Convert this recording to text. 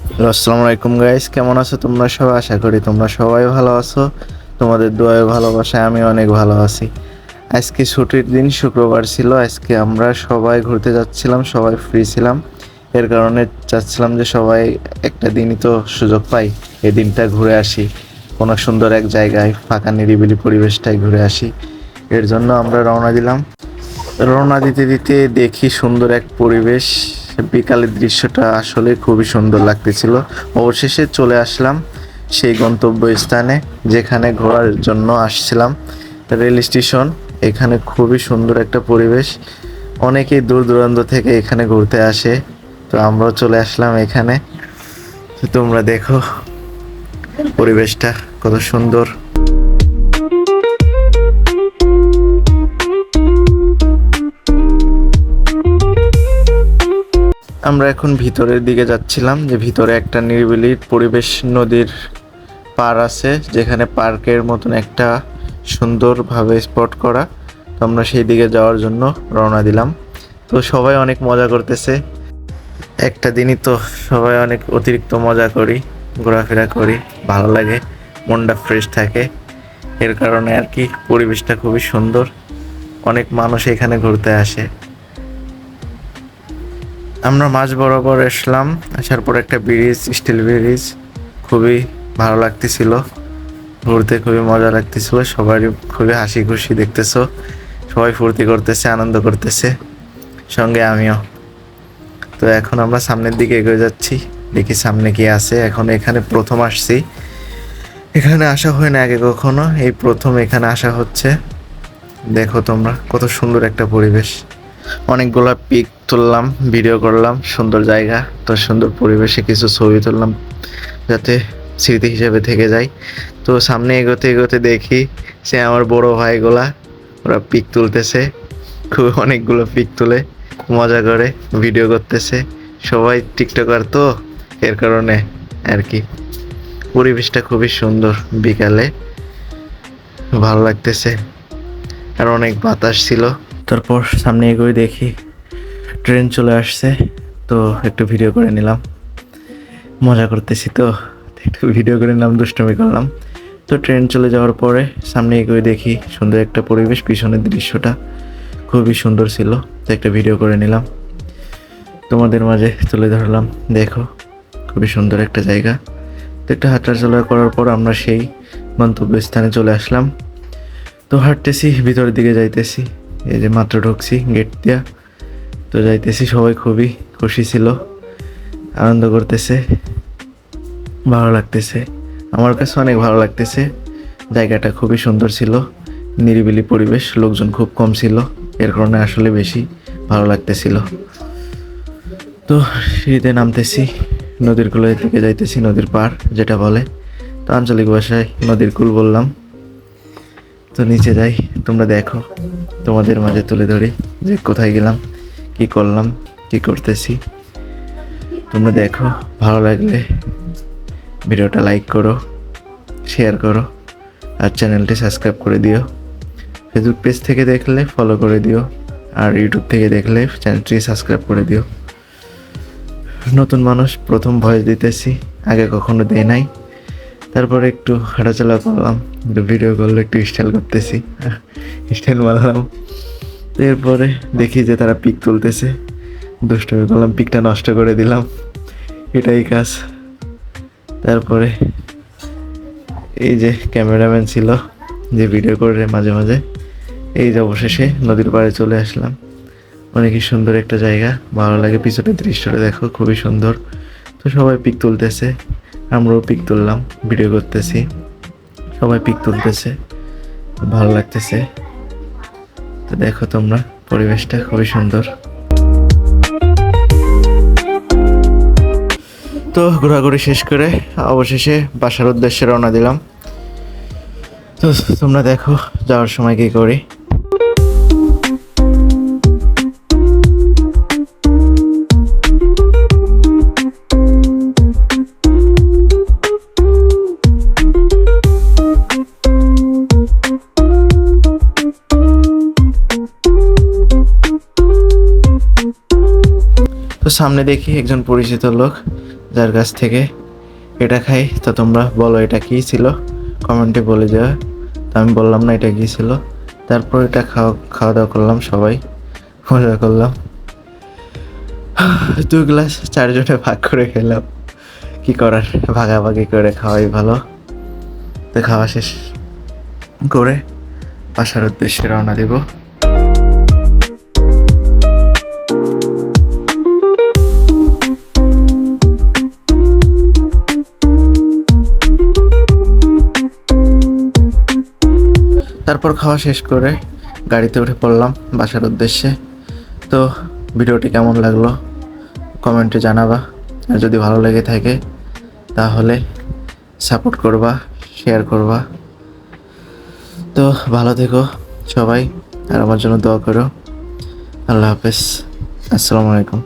Hello, আসসালামু আলাইকুম guys, কেমন আছো তোমরা সবাই? আশা করি তোমরা সবাই ভালো আছো। তোমাদের দোয়ায় ভালোবাসায় আমি অনেক ভালো আছি। আজকে ছুটির দিন, শুক্রবার ছিল। আজকে আমরা সবাই ঘুরতে যাচ্ছিলাম, সবাই ফ্রি ছিলাম। এর কারণে চাচ্ছিলাম যে সবাই একটা দিনই তো সুযোগ পাই, এই দিনটা ঘুরে আসি কোনো সুন্দর এক জায়গায়, ফাঁকা নিরিবিলি পরিবেশটায় ঘুরে আসি। এর জন্য আমরা রওনা দিলাম। রওনা দিতে দিতে দেখি সুন্দর এক পরিবেশ। বিকালের দৃশ্যটা আসলে খুবই সুন্দর লাগতেছিল। অবশেষে চলে আসলাম সেই গন্তব্যস্থানে যেখানে ঘোরার জন্য আসছিলাম, রেল স্টেশন। এখানে খুবই সুন্দর একটা পরিবেশ, অনেকেই দূর দূরান্ত থেকে এখানে ঘুরতে আসে। তো আমরাও চলে আসলাম এখানে। তো তোমরা দেখো পরিবেশটা কত সুন্দর। আমরা এখন ভিতরের দিকে যাচ্ছিলাম, যে ভিতরে একটা নিরিবিলি পরিবেশ, নদীর পার আছে, যেখানে পার্কের মতন একটা সুন্দরভাবে স্পট করা। তো আমরা সেই দিকে যাওয়ার জন্য রওনা দিলাম। তো সবাই অনেক মজা করতেছে। একটা দিনই তো, সবাই অনেক অতিরিক্ত মজা করি, ঘোরাফেরা করি, ভালো লাগে, মনটা ফ্রেশ থাকে। এর কারণে আর কি পরিবেশটা খুবই সুন্দর, অনেক মানুষ এখানে ঘুরতে আসে। আমরা মাঝ বরাবর আসলাম, আসার পর একটা ব্রিজ, স্টিল ব্রিজ, খুবই ভালো লাগতেছিল, ঘুরতে খুবই মজা লাগতেছিল। সবাই খুবই হাসি খুশি দেখতেছো, সবাই ফুর্তি করতেছে, আনন্দ করতেছে, সঙ্গে আমিও। তো এখন আমরা সামনের দিকে এগিয়ে যাচ্ছি, দেখি সামনে কি আছে। এখন এখানে প্রথম আসছি, এখানে আসা হয় না আগে কখনো, এই প্রথম এখানে আসা হচ্ছে। দেখো তোমরা কত সুন্দর একটা পরিবেশ, অনেকগুলো পিক তুললাম, ভিডিও করলাম, সুন্দর জায়গা, তো সুন্দর পরিবেশে কিছু ছবি তুললাম যাতে স্মৃতি হিসেবে থেকে যায়। তো সামনে এগোতে এগোতে দেখি সে আমার বড় ভাইগুলা, ওরা পিক তুলতেছে, খুব অনেকগুলো পিক তুলে মজা করে ভিডিও করতেছে। সবাই টিকটকার তো, এর কারণে আর কি। পরিবেশটা খুবই সুন্দর, বিকালে ভালো লাগতেছে, আর অনেক বাতাস ছিল। তারপর সামনে এগোই দেখি ট্রেন চলে আসছে, তো একটু ভিডিও করে নিলাম, মজা করতেছি তো একটু ভিডিও করে নিলাম, দুষ্টুমি করলাম। তো ট্রেন চলে যাওয়ার পরে সামনে এগোই দেখি সুন্দর একটা পরিবেশ, পিছনের দৃশ্যটা খুবই সুন্দর ছিল, তো একটা ভিডিও করে নিলাম, তোমাদের মাঝে তুলে ধরলাম। দেখো খুবই সুন্দর একটা জায়গা। তো একটা হাঁটাচলা করার পর আমরা সেই গন্তব্যস্থানে চলে আসলাম। তো হাঁটতেছি, ভিতরের দিকে যাইতেছি, এই যে মাত্র ঢুকছি গেট দিয়া, তো যাইতেছি। সবাই খুবই খুশি ছিল, আনন্দ করতেছে, ভালো লাগতেছে, আমার কাছে অনেক ভালো লাগতেছে। জায়গাটা খুবই সুন্দর ছিল, নিরিবিলি পরিবেশ, লোকজন খুব কম ছিল, এর কারণে আসলে বেশি ভালো লাগতেছিল। তো সিঁড়িতে নামতেছি, নদীর কূলের দিকে যাইতেছি, নদীর পার যেটা বলে, তো আঞ্চলিক ভাষায় নদীর কূল বললাম। তো নিচে যাই, তোমরা দেখো, তোমাদের মাঝে তুলে ধরি যে কোথায় গেলাম, কি করলাম, কি করতেছি। তোমরা দেখো, ভালো লাগলে ভিডিওটা লাইক করো, শেয়ার করো, আর চ্যানেলটি সাবস্ক্রাইব করে দিও। ফেসবুক পেজ থেকে দেখলে ফলো করে দিও, আর ইউটিউব থেকে দেখলে চ্যানেলটি সাবস্ক্রাইব করে দিও। নতুন মানুষ, প্রথম ভয়েস দিতেছি, আগে কখনো দেয় নাই। তারপরে একটু হাঁটাচলা করলাম, একটু ভিডিও করলে একটু স্টাইল করতেছি, স্টাইল বানালাম। তো এরপরে দেখি যে তারা পিক তুলতেছে, দুষ্টুমি করলাম, পিকটা নষ্ট করে দিলাম, এটাই কাজ। তারপরে এই যে ক্যামেরাম্যান ছিল যে ভিডিও করে মাঝে মাঝে, এই যে অবশেষে নদীর পাড়ে চলে আসলাম। অনেকই সুন্দর একটা জায়গা, ভালো লাগে, পিছনের দৃশ্যটা দেখো খুবই সুন্দর। তো সবাই পিক তুলতেছে, আমরাও পিক তুললাম, ভিডিও করতেছি, সবাই পিক তুলতেছে, ভালো লাগতেছে। তো দেখো তোমরা, পরিবেশটা খুবই সুন্দর। তো ঘোরাঘুরি শেষ করে অবশেষে বাসার উদ্দেশ্যে রওনা দিলাম। তো তোমরা দেখো যাওয়ার সময় কি করি। তো সামনে দেখি একজন পরিচিত লোক, যার কাছ থেকে এটা খাই। তো তোমরা বলো এটা কী ছিল, কমেন্টে বলে যাও। তো আমি বললাম না এটা কী ছিল। তারপর এটা খাওয়া দাওয়া করলাম, সবাই মজা করলাম। 2 গ্লাস 4 জনে ভাগ করে খেলাম, কি করার, ভাগাভাগি করে খাওয়াই ভালো। তো খাওয়া শেষ করে বাসার উদ্দেশ্যে রওনা দেব। তারপর খাওয়া শেষ করে গাড়িতে উঠে পড়লাম বাসার উদ্দেশ্যে। তো ভিডিওটি কেমন লাগলো কমেন্টে জানাবা। আর যদি ভালো লেগে থাকে তাহলে সাপোর্ট করবা, শেয়ার করবা। তো ভালো থেকো সবাই, আর আমার জন্য দোয়া করো। আল্লাহ হাফেজ, আসসালামু আলাইকুম।